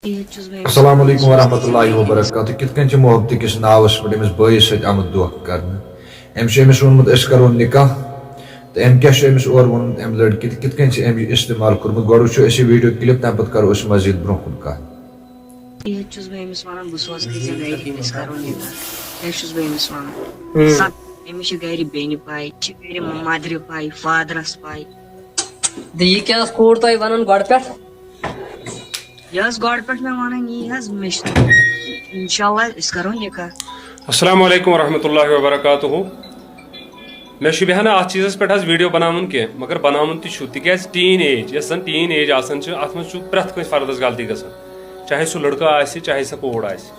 السلام علیکم ورحمۃ اللہ وبرکاتہ کت کن محبت کس ناوس پہ امس بٲیس ست آمت دھوکہ کرنے امس وونمت أسۍ کرو نکاح تو کیا اور وونمت ام لڑکی کت کن استعمال کورمت گۄڈٕ وٕچھو أسۍ یہِ ویڈیو کلپ تمہِ پتہٕ کرو أسۍ مزید برونٛہہ کُن کتھ چھُس بہٕ أمِس وَنان بہٕ سوزٕ ژٕ گرِ أسۍ کرو نکاح تہِ چھُس بہٕ أمِس وَنان أمِس چھِ گرِ بیٚنہِ پاے چھِ گرِ مدرِ پاے فادرس پاے یہِ کیٛاہ ٲس کوٗر تۄہہِ وَنان گۄڈٕ پٮ۪ٹھ یہِ ٲس گۄڈٕ پٮ۪ٹھ مےٚ وَنان یی حظ مےٚ چھِ اِنشاءاللہ أسۍ کرو نکاح السلام علیکم ورحمۃ اللہ وبرکاتہ مےٚ چھُ بیٚہنا اتھ چیٖزس پٮ۪ٹھ حظ ویٖڈیو بناوُن کینٛہہ مگر بناوُن تہِ چھُ تِکیازِ ٹیٖن ایج یۄس زن ٹیٖن ایج آسان چھِ اتھ منٛز چھُ پرٛٮ۪تھ کٲنٛسہِ فردس غلطی گژھان چاہے سُہ لڑکہٕ آسہِ چاہے سۄ کوٗر آسہِ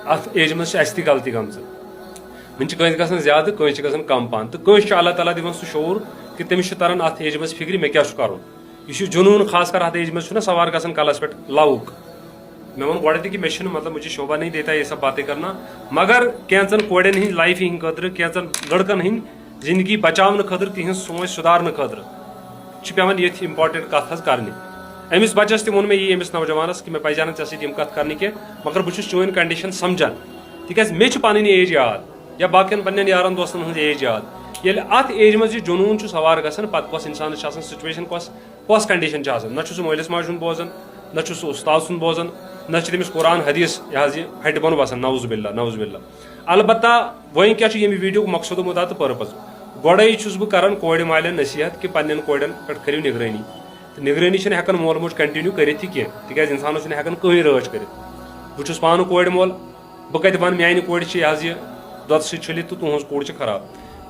اتھ ایجہِ منٛز چھِ اسہِ تہِ غلطی گٔمژٕ وۄنۍ چھِ کٲنٛسہِ گژھان زیادٕ کٲنٛسہِ چھِ گژھان کم پہن تہٕ کٲنٛسہِ چھُ اللہ تعالیٰ دِوان سُہ شعوٗر کہِ تٔمِس چھُ تران اتھ ایجہِ منٛز فکرِ مےٚ کیاہ چھُ کرُن یہِ چھُ جنوٗن خاص کر اتھ ایجہِ منٛز چھُنہ سوار گژھان کلس پٮ۪ٹھ لوُک مےٚ ووٚن گۄڈٕ تہِ کہِ مےٚ چھُنہٕ مطلب مجھے شوبھا نہیں دیتا یہ سب باتیں کرنا مگر کینٛژن کورٮ۪ن ہٕنٛدۍ لایفہِ ہٕنٛدۍ خٲطرٕ کینٛژن لڑکن ہٕنٛدۍ زندگی بچاونہٕ خٲطرٕ تِہنٛز سونچ سُدھارنہٕ خٲطرٕ چھِ پیٚوان یِتھ امپاٹنٹ کتھ حظ کرنہِ أمِس بچس تہِ ووٚن مےٚ یی أمِس نوجوانس کہِ مےٚ پزِ نہٕ ژےٚ سۭتۍ یِم کتھ کرنہِ کینٛہہ مگر بہٕ چھُس چٲنۍ کنڈِشن سمجان تِکیازِ مےٚ چھِ پنٕنۍ ایج یاد یا باقین پننٮ۪ن یارن دوستن ہٕنٛز ایج یاد ییٚلہِ اتھ ایجہِ منٛز یہِ جنوٗن چھُ سوار گژھان پتہٕ کۄس انسانس چھِ آسان سچویشن کۄس کنڈِشن چھِ آسان نہ چھُ سُہ مٲلِس ماجہِ ہُنٛد بوزان نہ چھُ سُہ استاد سُنٛد بوزان نہ چھِ تٔمِس قرآن حدیث یہِ حظ یہِ ہٹہِ بۄن وسان نوز باللہ البتہ وۄنۍ کیاہ چھُ ییٚمہِ ویٖڈیوُک مقصد مُدا تہٕ پٔرپز گۄڈے چھُس بہٕ کران کورِ مالٮ۪ن نصیحت کہِ پننٮ۪ن کورٮ۪ن پٮ۪ٹھ کٔرِو نگرٲنی تہٕ نگرٲنی چھِنہٕ ہٮ۪کان مول موج کنٹِنیوٗ کٔرِتھ تہِ کینٛہہ تِکیازِ انسانس چھُنہٕ ہٮ۪کان کٕہٕنۍ رٲچھ کٔرِتھ بہٕ چھُس پانہٕ کورِ مول بہٕ کتہِ ونہٕ میانہِ کورِ چھِ یہِ حظ یہِ دۄدٕ سۭتۍ چھٔلِتھ تہٕ تُہنٛز کوٗر چھِ خراب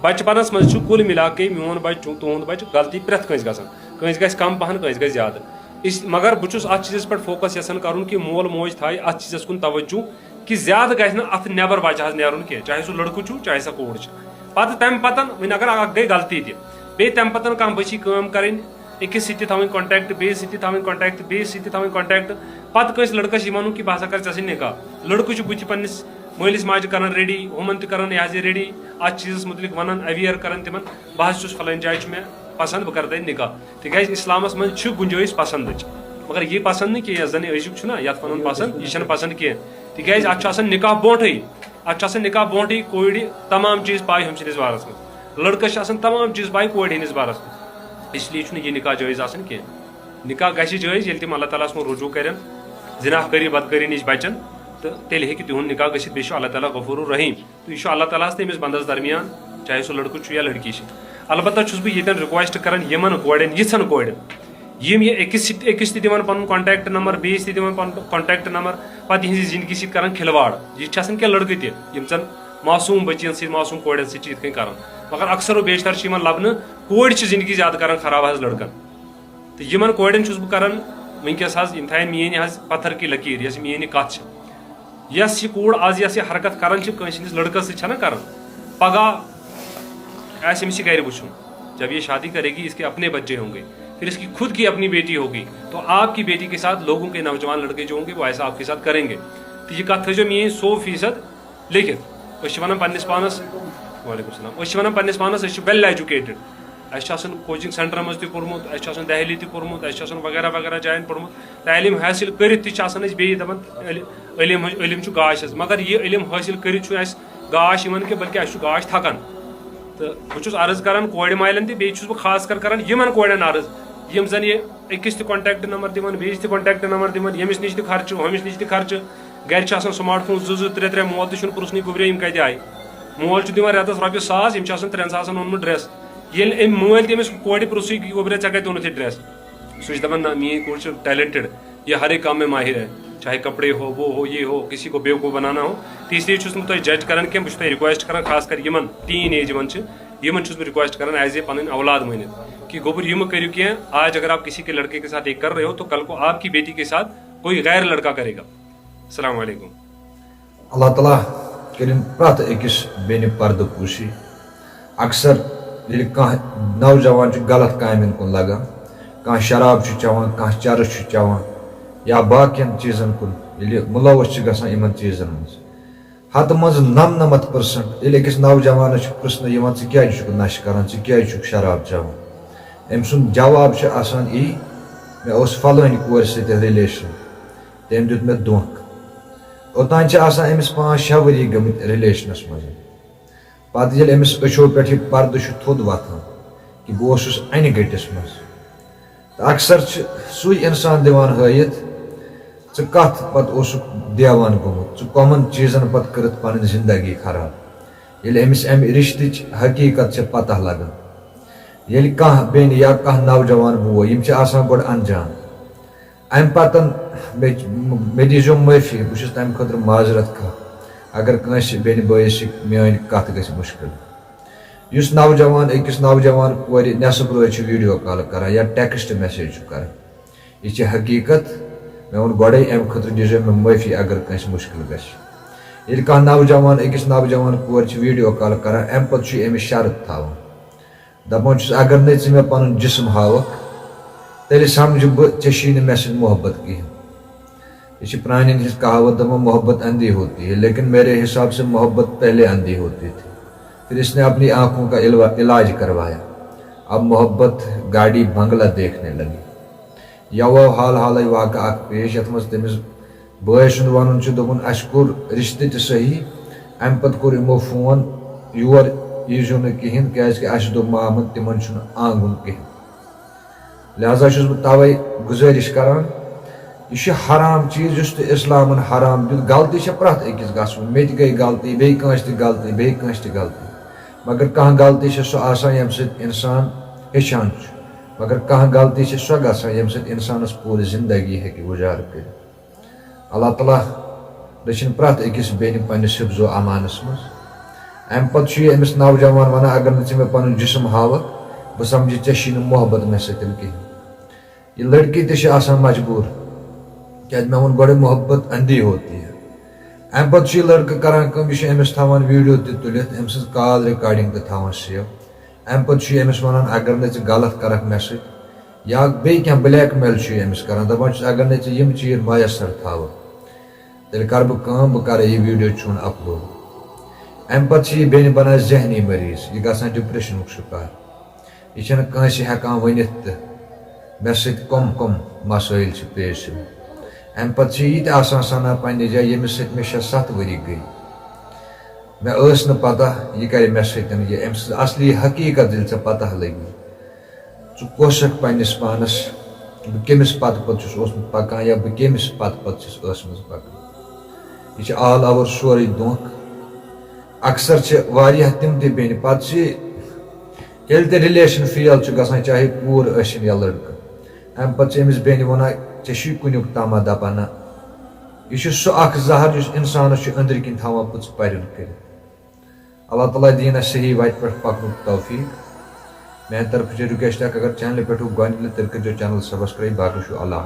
بچپنس منٛز چھُ کُل مِلا کے میون بچہِ تُہُنٛد بچہِ غلطی پرٛٮ۪تھ کٲنٛسہِ گژھان کٲنٛسہِ گژھِ کم پہن کٲنٛسہِ گژھِ زیادٕ مگر بہٕ چھُس اتھ چیٖزس پٮ۪ٹھ فوکس یژھان کرُن کہِ مول موج تھایہِ اتھ چیٖزس کُن توجوٗ کہِ زیادٕ گژھِ نہٕ اتھ نٮ۪بر بچہِ حظ نیرُن کینٛہہ چاہے سُہ لڑکہٕ چھُ چاہے سۄ کوٗر چھِ پتہٕ تمہِ پتن وۄنۍ اگر اکھ گٔے غلطی تہِ بیٚیہِ تمہِ پتن کانٛہہ بٔچی کٲم کرٕنۍ أکِس سۭتۍ تہِ تھاوٕنۍ کونٹیکٹ بیٚیِس سۭتۍ تہِ تھاوٕنۍ کونٹیکٹ بیٚیِس سۭتۍ تہِ تھاوٕنۍ کونٹیکٹ پتہٕ کٲنٛسہِ لڑکس یہِ ونُن کہِ بہٕ ہسا کرٕ ژےٚ سۭتۍ نکاح لڑکہٕ چھُ بٕتھِ پننِس مٲلِس ماجہِ کران ریڈی ہُمن تہِ کران یہِ حظ یہِ ریڈی اتھ چیٖزس مُتعلق ونان اویر کران تِمن بہٕ حظ چھُس فلٲنۍ جایہِ چھُ مےٚ پسنٛد بہٕ کرٕ تتہِ نکاح تِکیازِ اسلامس منٛز چھِ گُنجٲیِش پسنٛدٕچ مگر یہِ پسنٛد نہٕ کینٛہہ یۄس زن یہِ أزیُک چھُنہ یتھ ونان پسنٛد یہِ چھنہٕ پسنٛد کینٛہہ تِکیازِ اتھ چھُ آسان نکاح برونٛٹھٕے کورِ تمام چیٖز پاے ہُمۍ سٕنٛدِس بارس منٛز لڑکس چھِ آسان تمام چیٖز پاے کورِ ہٕنٛدِس بارس منٛز اس لیے چھُنہٕ یہِ نکاح جٲیز آسان کینٛہہ نکاح گژھِ جٲیز ییٚلہِ تِم اللہ تعالیٰ ہس کُن رجوٗع کرن زِناح کٲری بدکٲری نِش بچن تہٕ تیٚلہِ ہیٚکہِ تِہُنٛد نکاح گٔژھِتھ بیٚیہِ چھُ اللہ تعالیٰ غفور الرحیٖم تہٕ یہِ چھُ اللہ تعالیٰ ہس تہٕ أمِس بنٛدس درمیان چاہے سُہ لڑکہٕ چھُ یا لڑکی چھِ البتہ چھُس بہٕ ییٚتٮ۪ن رِکویسٹ کران یِمن کورٮ۪ن یِژھن کورٮ۪ن یِم یہِ أکِس تہِ دِوان پنُن کونٹیکٹ نمبر بیٚیِس تہِ دِوان پنُن کونٹیکٹ نمبر پتہٕ یِہنٛزِ زندگی سۭتۍ کران کھلواڑ یہِ چھِ آسان کینٛہہ لڑکہٕ تہِ یِم زن معصوٗم بٔچین سۭتۍ معصوٗم کورٮ۪ن سۭتۍ چھِ یِتھ کٔنۍ کران مگر اکثر و بیشتر چھِ یِوان لبنہٕ کورِ چھِ زندگی زیادٕ کران خراب حظ لڑکن تہٕ یِمن کورٮ۪ن چھُس بہٕ کران وٕنکیٚس حظ یِم تھاین میٲنۍ حظ پتھر کی لکیٖر یۄس میٲنۍ یہِ کتھ چھِ یۄس یہِ کوٗر آز یۄس یہِ حرکت کران چھِ کٲنٛسہِ ہٕنٛدِس لڑکس سۭتۍ چھنہ کران پگہہ آسہِ أمِس یہِ گرِ وٕچھُن جب یہ شادی کرے گی اس کے اپنے بچے ہوں گے پھر اس کی خود کی اپنی بیٹی ہوگی تو آپ کی بیٹی کے ساتھ لوگوں کے نوجوان لڑکے جو ہوں گے وہ ایسا آپ کے ساتھ کریں گے تو یہ کتھ تھٲیزیو میٲنۍ 100% لیکھِتھ أسۍ چھِ وَنان پننِس پانس وعلیکم السلام أسۍ چھِ وَنان پننِس پانس أسۍ چھِ ویل ایجوکیٹڈ اَسہِ چھُ آسان کوچنگ سینٹرن منٛز تہِ کوٚرمُت اَسہِ چھُ آسان دہلی تہِ کوٚرمُت اَسہِ چھُ آسان وغیرہ وغیرہ جاین پوٚرمُت تعلیٖم حٲصِل کٔرِتھ تہِ چھِ آسان أسۍ بیٚیہِ دپان علم چھُ گاش حظ مگر یہِ علم حٲصِل کٔرِتھ چھُ اَسہِ گاش یِوان کہِ بلکہِ اَسہِ چھُ گاش تھکان تہٕ بہٕ چھُس عرض کران کورِ مالٮ۪ن تہِ بیٚیہِ چھُس بہٕ خاص کر کران یِمن کورٮ۪ن عرض یِم زن یہِ أکِس تہِ کونٹیکٹ نمبر دِوان بیٚیِس تہِ کونٹیکٹ نمبر دِوان ییٚمِس نِش تہِ خرچہٕ ہُمِس نِش تہِ خرچہٕ گرِ چھِ آسان سمارٹ فون 2-3 مول تہِ چھُنہٕ پرژھنٕے گوٚبرے یِم کتہِ آیہِ مول چھُ دِوان رٮ۪تس رۄپیہِ 1000 یِم چھِ آسان 3000 اوٚنمُت ڈریس ییٚلہِ أمۍ مٲلۍ تٔمِس کورِ پرژھٕے گوٚبرے ژےٚ کتہِ اوٚنُتھ یہِ ڈریس سُہ چھُ دپان نہ میٲنۍ کوٗر چھِ ٹیلنٹڈ یہ ہر ایک کام میں ماہر ہے چاہے کپڑے ہو وہ ہو یہ ہو کسی کو بیوقوف بنانا ہو تو اس لیے چھُس نہٕ تۄہہِ جج کران کینٛہہ بہٕ چھُس تۄہہِ رِکویسٹ کران خاص کر یِمن ٹیٖن ایج یِمن چھِ یِمن چھُس بہٕ رِکویسٹ کران ایز اے پنٕنۍ اولاد مٲنِتھ کہ گوٚبُر یہِ مہٕ کٔرِو کینٛہہ آج اگر آپ کسی کے لڑکے کے ساتھ یہ کر رہے ہو تو کل کو آپ کی بیٹی کے ساتھ کوئی غیر لڑکا کرے گا السلام علیکم اللہ تعالیٰ کٔرِنۍ پرٛٮ۪تھ أکِس بیٚنہِ پردٕ پوٗشی اکثر ییٚلہِ کانٛہہ نوجوان چھُ غلط کامٮ۪ن کُن لگان کانٛہہ شراب چھُ چٮ۪وان کانٛہہ چرٕس چھُ چٮ۪وان یا باقین چیٖزن کُن ییٚلہِ مُلوث چھِ گژھان یِمن چیٖزن منٛز ہتہٕ منٛز 99% ییٚلہِ أکِس نوجوانس چھُ پرژھنہٕ یِوان ژٕ کیازِ چھُکھ نشہٕ کران ژٕ کیازِ چھُکھ شراب چٮ۪وان أمۍ سُنٛد جواب چھُ آسان یی مےٚ اوس فلٲنۍ کورِ سۭتۍ رِلیشن تٔمۍ دیُت مےٚ دھونٛکہٕ اوٚتانۍ چھِ آسان أمِس 5-6 ؤری گٔمٕتۍ رِلیشنَس منٛز پَتہٕ ییٚلہِ أمِس أچھو پٮ۪ٹھ یہِ پردٕ چھُ تھوٚد وۄتھان کہِ بہٕ اوسُس اَنہِ گٔٹِس منٛز تہٕ اکثر چھِ سُے اِنسان دِوان ہٲیِتھ ژٕ کَتھ پَتہٕ اوسُکھ دیوان گوٚمُت ژٕ کۄمَن چیٖزن پَتہٕ کٔرٕتھ پنٕنۍ زندگی خراب ییٚلہِ أمِس اَمہِ رِشتٕچ حقیٖقت چھِ پتہ لگان ییٚلہِ کانٛہہ بیٚنہِ یا کانٛہہ نوجوان بوے یِم چھِ آسان گۄڈٕ انجان اَمہِ پتہٕ مےٚ دیٖزیو معٲفی بہٕ چھُس تَمہِ خٲطرٕ معذرت کھا اگر کٲنٛسہِ بیٚنہِ بٲیِس سۭتۍ میٲنۍ کتھ گژھِ مُشکِل یُس نوجوان أکِس نوجوان کورِ نٮ۪صٕف رٲژ چھُ ویٖڈیو کال کران یا ٹٮ۪کسٹ میسیج چھُ کران یہِ چھِ حقیٖقت مےٚ ووٚن گۄڈے اَمہِ خٲطرٕ دیٖزیو مےٚ معٲفی اگر کٲنٛسہِ مُشکِل گژھِ ییٚلہِ کانٛہہ نوجوان أکِس نوجوان کورِ چھِ ویٖڈیو کال کران اَمہِ پتہٕ چھُ أمِس شرط تھاوان دپان چھُس اگر نَے ژٕ مےٚ پنُن جسم ہاوکھ تیٚلہِ سمجھٕ بہٕ ژےٚ چھی نہٕ مےٚ سۭتۍ محبت کِہینۍ یہ چھِ پرانٮ۪ن ہٕنٛز کہاوت دپان محبت اندھی ہوتی ہے لیکن میرے حساب سے محبت پہلے اندھی ہوتی تھی پھر اس نے اپنی آنکھوں کا علاج کروایا اب محبت گاڑی بنگلہ دیکھنے لگی یوو حال حالے واقعہ اکھ پیش یتھ منٛز تٔمِس بٲے سُنٛد ونُن چھُ دوٚپُن اَسہِ کوٚر رِشتہٕ تہِ صحیح اَمہِ پتہٕ کوٚر یِمو فون یور ییٖزیو نہٕ کِہینۍ کیٛازِ کہِ اَسہِ دوٚپ مامن تِمن چھُنہٕ آنگُن کِہینۍ لہذا چھُس بہٕ توے گُزٲرِش کران یہ چھُ حرام چیٖز یُس تہِ اِسلامن حرام دیُت غلطی چھےٚ پرٛٮ۪تھ أکِس گژھُن مےٚ تہِ گٔے غلطی بیٚیہِ کٲنٛسہِ تہِ غلطی بیٚیہِ کٲنٛسہِ تہِ غلطی مگر کانٛہہ غلطی چھےٚ سۄ آسان ییٚمہِ سۭتۍ اِنسان ہیٚچھان چھُ مگر کانٛہہ غلطی چھےٚ سۄ گژھان ییٚمہِ سۭتۍ اِنسانس پوٗرٕ زندگی ہیٚکہِ گُزارٕ کٔرِتھ اللہ تعالیٰ رٔچھِنۍ پرٛٮ۪تھ أکِس بیٚنہِ پننِس حِفظو امانس منٛز اَمہِ پتہٕ چھُ یہِ أمِس نوجوان ونان اگر نہٕ ژٕ مےٚ پنُن جسم ہاوکھ بہٕ سمجھٕ ژےٚ چھی نہٕ محبت مےٚ سۭتۍ کِہینۍ یہِ لڑکی تہِ چھِ آسان مجبوٗر کیٛازِ مےٚ ووٚن گۄڈے محبت اندھی ہوتی ہے اَمہِ پتہٕ چھُ یہِ لڑکہٕ کران کٲم یہِ چھُ أمِس تھاوان ویٖڈیو تہِ تُلِتھ أمۍ سٕنٛز کال رِکاڈِنٛگ تہِ تھاوان سیو اَمہِ پتہٕ چھُ یہِ أمِس ونان اگر نَے ژٕ غلط کرکھ مےٚ سۭتۍ یا بیٚیہِ کینٛہہ بلیک میل چھُ یہِ أمِس کران دپان چھُس اگر نَے ژٕ یِم چیٖز میسر تھاوکھ تیٚلہِ کرٕ بہٕ کٲم بہٕ کرٕ یہِ ویٖڈیو چون اپلوڈ اَمہِ پتہٕ چھِ یہِ بیٚنہِ بنان ذہنی مریض یہِ گژھان ڈپریشنُک شِکار یہِ چھنہٕ کٲنٛسہِ ہٮ۪کان ؤنِتھ تہِ مےٚ سۭتۍ کۄم مسٲیِل چھِ پیش یِوان اَمہِ پتہٕ چھِ یہِ تہِ آسان سنان پننہِ جایہِ ییٚمِس سۭتۍ مےٚ 6-7 ؤری گٔے مےٚ ٲس نہٕ پتہ یہِ کرِ مےٚ سۭتۍ یہِ أمۍ سٕنٛز اصلی حقیٖقت ییٚلہِ ژےٚ پتہ لگی ژٕ کۄس چھکھ پننِس پانس بہٕ کٔمِس پتہٕ چھُس اوسمُت پکان یا بہٕ کٔمِس پتہٕ چھُس ٲسمٕژ پکان یہِ چھِ آل اوور سورُے دھونٛکہٕ اکثر چھِ واریاہ تِم تہِ بیٚنہِ پتہٕ چھِ ییٚلہِ تہِ رِلیشن فیل چھُ گژھان چاہے کوٗر ٲسِنۍ یا لڑکہٕ اَمہِ پتہٕ چھِ أمِس بیٚنہِ ونان ژےٚ چھُے کُنیُک تامہ دپان نہ یہِ چھُ سُہ اکھ زہر یُس انسانس چھُ أنٛدرۍ کِنۍ تھاوان پٕژٕ پرٮ۪ن کٔرِتھ اللہ تعالیٰ دِیِن اَسہِ صحیح وتہِ پٮ۪ٹھ پکنُک توفیٖق میانہِ طرفہٕ چھِ رِکویسٹ اکھ اگر چینلہِ پٮ۪ٹھ گۄڈنِچ لٹہِ تیٚلہِ کٔرۍزیو چینل سبسکرایب باقٕے چھُ اللہ